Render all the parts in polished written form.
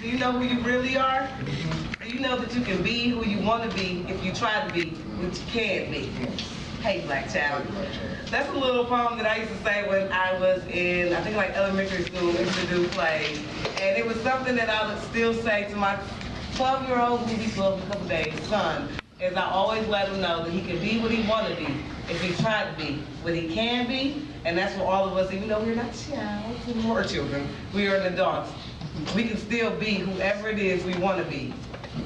Do you know who you really are? Do you know that you can be who you want to be if you try to be what you can be? Hey, Black Child. That's a little poem that I used to say when I was in, I think like elementary school, we used to do plays. And it was something that I would still say to my 12-year-old, who he grew up in a couple days, son, is I always let him know that he can be what he want to be if he tried to be what he can be. And that's what all of us, even though we're not child, children, we are adults. We can still be whoever it is we want to be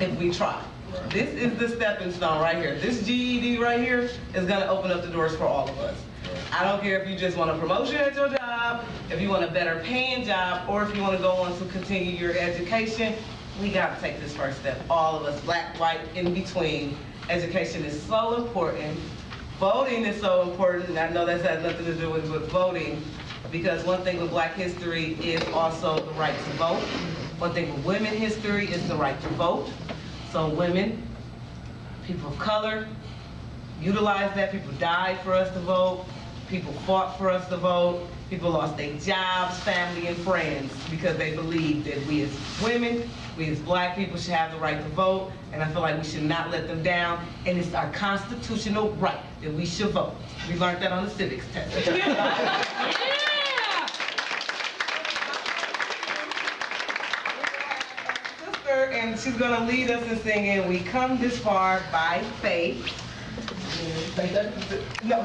if we try. This is the stepping stone right here. This GED right here is going to open up the doors for all of us. I don't care if you just want a promotion at your job, if you want a better paying job, or if you want to go on to continue your education. We got to take this first step. All of us, black, white, in between. Education is so important. Voting is so important, and I know that has nothing to do with voting, because one thing with Black history is also the right to vote. One thing with women history is the right to vote. So women, people of color, utilize that. People died for us to vote. People fought for us to vote. People lost their jobs, family, and friends because they believed that we as women, we as black people should have the right to vote, and I feel like we should not let them down, and it's our constitutional right that we should vote. We learned that on the civics test. Sister, and she's gonna lead us in singing, "We Come This Far by Faith." No.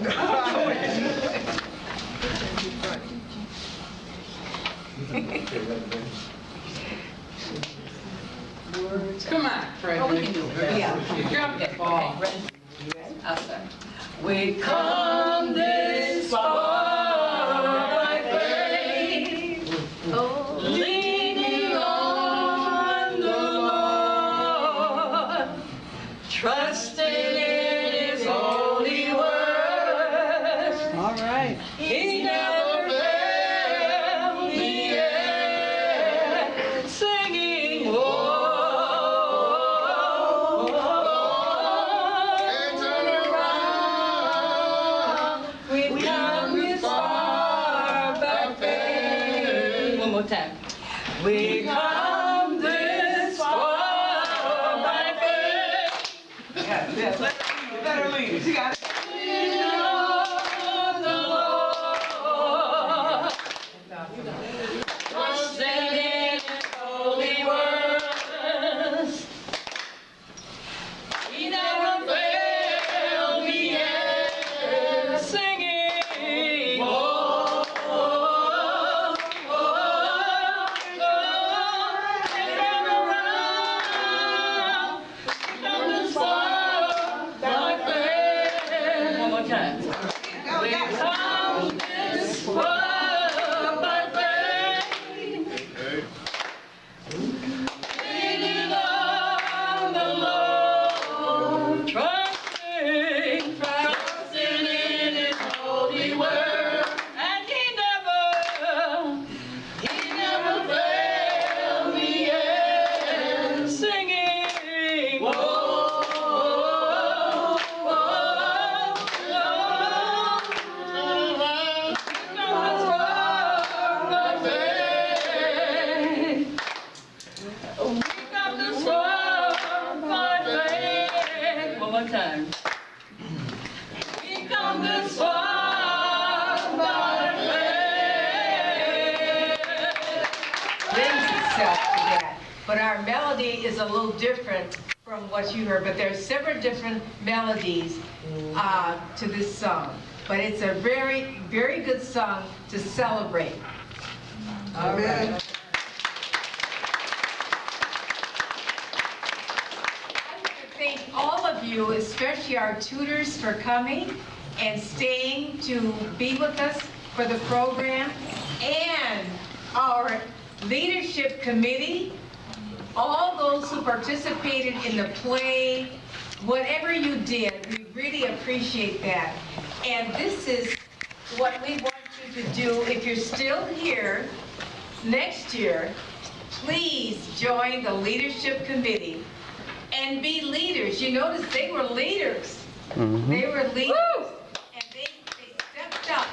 Come on, Fred. Oh, we can do it. Yeah. Drop that ball. Outside. We come this far by faith, leaning on the Lord, trusting in His holy word. All right. He never failed me yet, singing, oh, and turn around. We come this far by faith. One more time. We come this far by faith. Yes, let her lead. She got it. Leaning on the Lord, trusting in His holy words. He never failed me yet, singing, oh, oh, oh, oh, and turn around. Come this far by faith. One more time. We come this far by faith, leaning on the Lord, trusting in His holy word, and He never failed me yet, singing, oh, one more time. We come this far by faith. Lends itself to that. But our melody is a little different from what you heard, but there's several different melodies to this song. But it's a very, very good song to celebrate. All right. I'd like to thank all of you, especially our tutors, for coming and staying to be with us for the program, and our leadership committee, all those who participated in the play, whatever you did, we really appreciate that. And this is what we want you to do. If you're still here next year, please join the leadership committee and be leaders. You notice they were leaders. They were leaders. And they stepped up.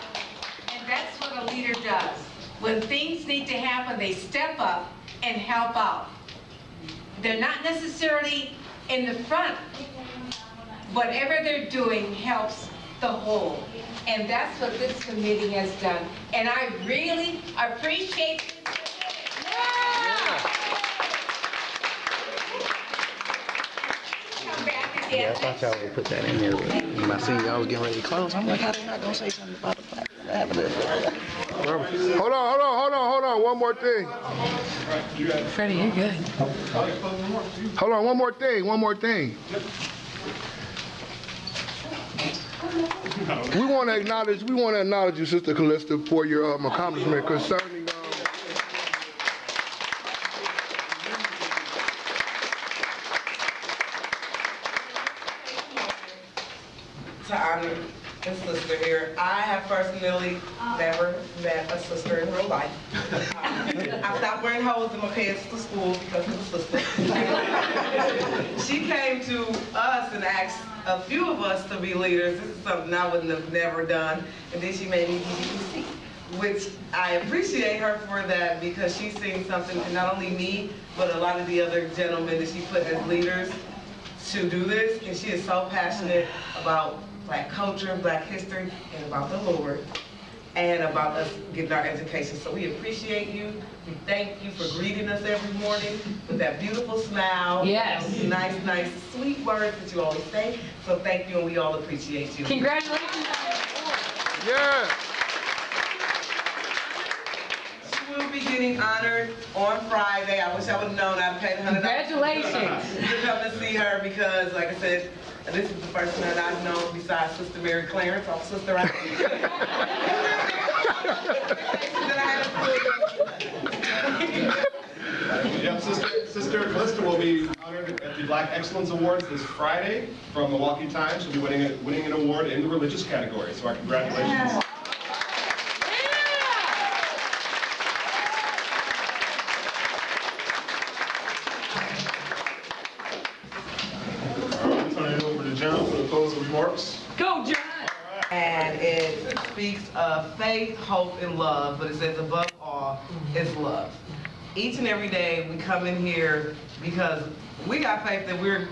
And that's what a leader does. When things need to happen, they step up and help out. They're not necessarily in the front. Whatever they're doing helps the whole. And that's what this committee has done. And I really appreciate this. Come back again. Yeah, I thought y'all would put that in there, but when I seen y'all was getting ready to close, I'm like, how they not gonna say something about the fact that Hold on. One more thing. Freddie, you're good. Hold on, one more thing. We want to acknowledge you, Sister Callista, for your accomplishment concerning to honor this sister here. I have personally never met a sister in real life. I stopped wearing hose in my pants to school because of the sister. She came to us and asked a few of us to be leaders. This is something I wouldn't have never done. And then she made me DDC, which I appreciate her for that because she's seen something in not only me, but a lot of the other gentlemen that she put as leaders to do this. And she is so passionate about Black culture, Black history, and about the Lord, and about us getting our education. So we appreciate you. We thank you for greeting us every morning with that beautiful smile. Yes. Those nice, sweet words that you always say. So thank you, and we all appreciate you. Congratulations. Yeah. She will be getting honored on Friday. I wish I would have known. I'd paid $100. Congratulations. To come and see her because, like I said, this is the person that I've known besides Sister Mary Clarence, our sister right here. Yep, Sister Callista will be honored at the Black Excellence Awards this Friday from Milwaukee Times. She'll be winning an award in the religious category, so our congratulations. I'll turn it over to John for the closing remarks. Go, John. And it speaks of faith, hope, and love, but it says above all is love. Each and every day we come in here because we got faith that we're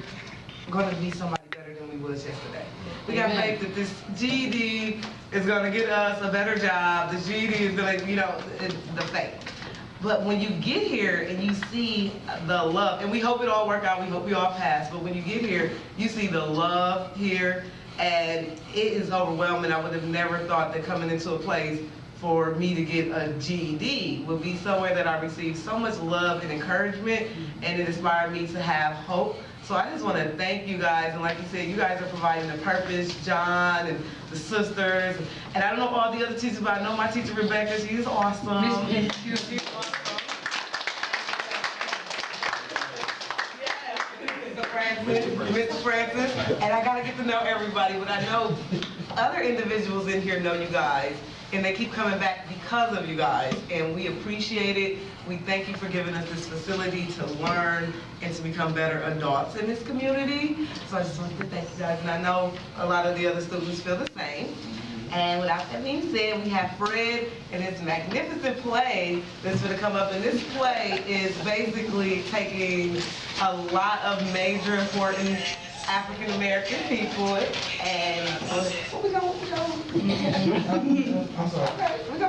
going to be somebody better than we was yesterday. We got faith that this GED is going to get us a better job. The GED is going to, it's the faith. But when you get here and you see the love, and we hope it all work out, we hope we all pass, but when you get here, you see the love here, and it is overwhelming. I would have never thought that coming into a place for me to get a GED would be somewhere that I received so much love and encouragement, and it inspired me to have hope. So I just want to thank you guys, and like you said, you guys are providing the purpose, John and the sisters, and I don't know all the other teachers, but I know my teacher Rebecca, she is awesome. She's awesome. Mr. Francis, and I gotta get to know everybody, but I know other individuals in here know you guys, and they keep coming back because of you guys, and we appreciate it. We thank you for giving us this facility to learn and to become better adults in this community. So I just wanted to thank you guys, and I know a lot of the other students feel the same. And without that being said, we have Fred and his magnificent play that's going to come up. And this play is basically taking a lot of major important African American people and we're gonna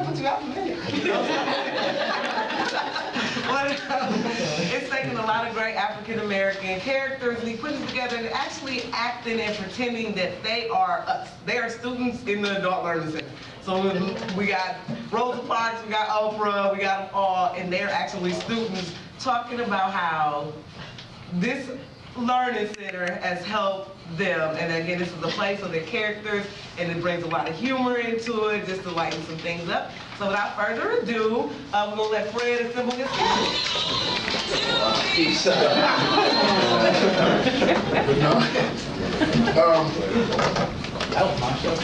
put you out in a minute. It's taking a lot of great African American characters and he put it together and actually acting and pretending that they are us. They are students in the Adult Learning Center. So we got Rosa Parks, we got Oprah, we got them all, and they're actually students talking about how this Learning Center has helped them. And again, this is a place of their characters, and it brings a lot of humor into it, just to lighten some things up. So without further ado, we're gonna let Fred assemble his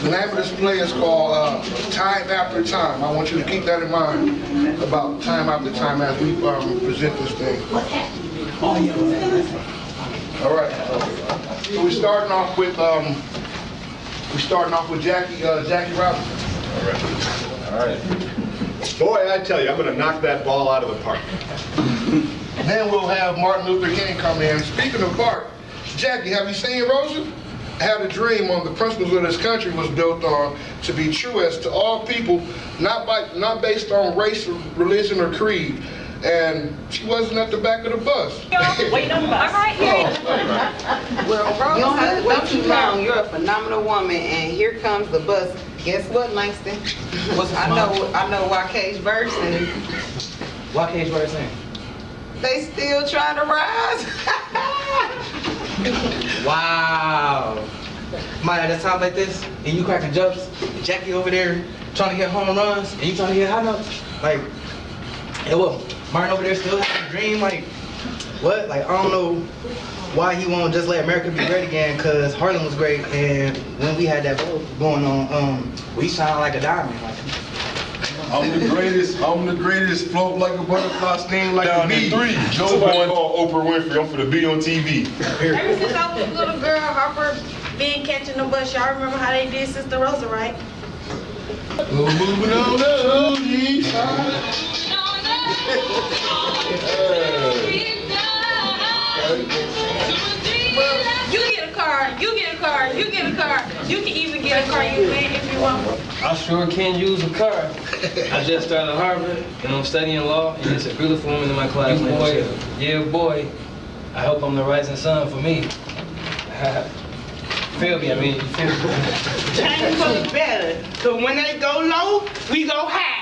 The name of this play is called Time After Time. I want you to keep that in mind about time after time as we present this thing. All right. So we're starting off with Jackie Robinson. All right. Boy, I tell you, I'm going to knock that ball out of the park. Then we'll have Martin Luther King come in. Speaking of Bart, Jackie, have you seen Rosa? I had a dream on the principles of this country was built on to be truest to all people, not based on race, religion, or creed. And she wasn't at the back of the bus. Wait on the bus. All right, here. Well, you don't have to wait too long. You're a phenomenal woman, and here comes the bus. Guess what, Langston? I know why Cage versing. Why Cage versing? They still trying to rise. Wow. Might at a time like this, and you cracking jokes, Jackie over there trying to hit home runs, and you trying to hit high notes. Like, and what? Martin over there still having a dream. Like, what? Like, I don't know why he won't just let America be great again. Cause Harlem was great, and when we had that vote going on, we shine like a diamond. Like, I'm the greatest, float like a butterfly, sting like a bee. Somebody call Oprah Winfrey, I'm for the be on TV. Ever since I was a little girl, Harper been catching the bus. Y'all remember how they did Sister Rosa, right? We're moving on up the east side. You get a car, you get a car, you get a car. You can even get a car you want if you want. I sure can use a car. I just started Harvard and I'm studying law, and it's a beautiful woman in my class. Boy, yeah, boy. I hope I'm the rising sun for me. Feel me? I mean, you feel me? Change for the better. So when they go low, we go high.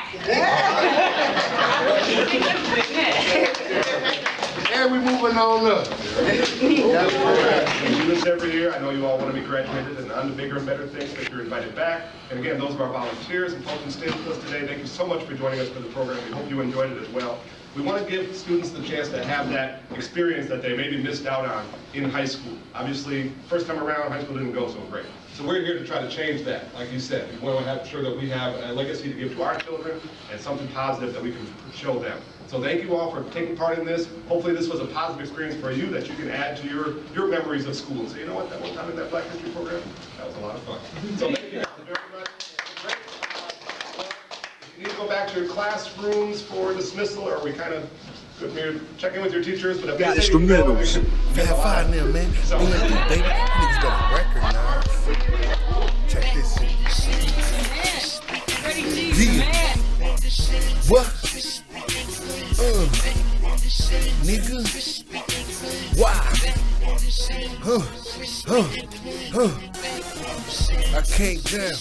And we're moving on up. We do this every year. I know you all want to be graduated and on to bigger and better things, but you're invited back. And again, those are our volunteers and folks who stayed with us today. Thank you so much for joining us for the program. We hope you enjoyed it as well. We want to give students the chance to have that experience that they maybe missed out on in high school. Obviously, first time around, high school didn't go so great. So we're here to try to change that. Like you said, we want to have sure that we have a legacy to give to our children and something positive that we can show them. So thank you all for taking part in this. Hopefully this was a positive experience for you that you can add to your memories of school. So you know what, that one time in that Black History program, that was a lot of fun. So thank you very much. Great. If you need to go back to your classrooms for dismissal, or we kind of good here, check in with your teachers. But if Instrumentals. You have five in there, man. So- Baby. Niggas got a record now. Check this shit. Yeah. What? Nigga. Why? I can't down.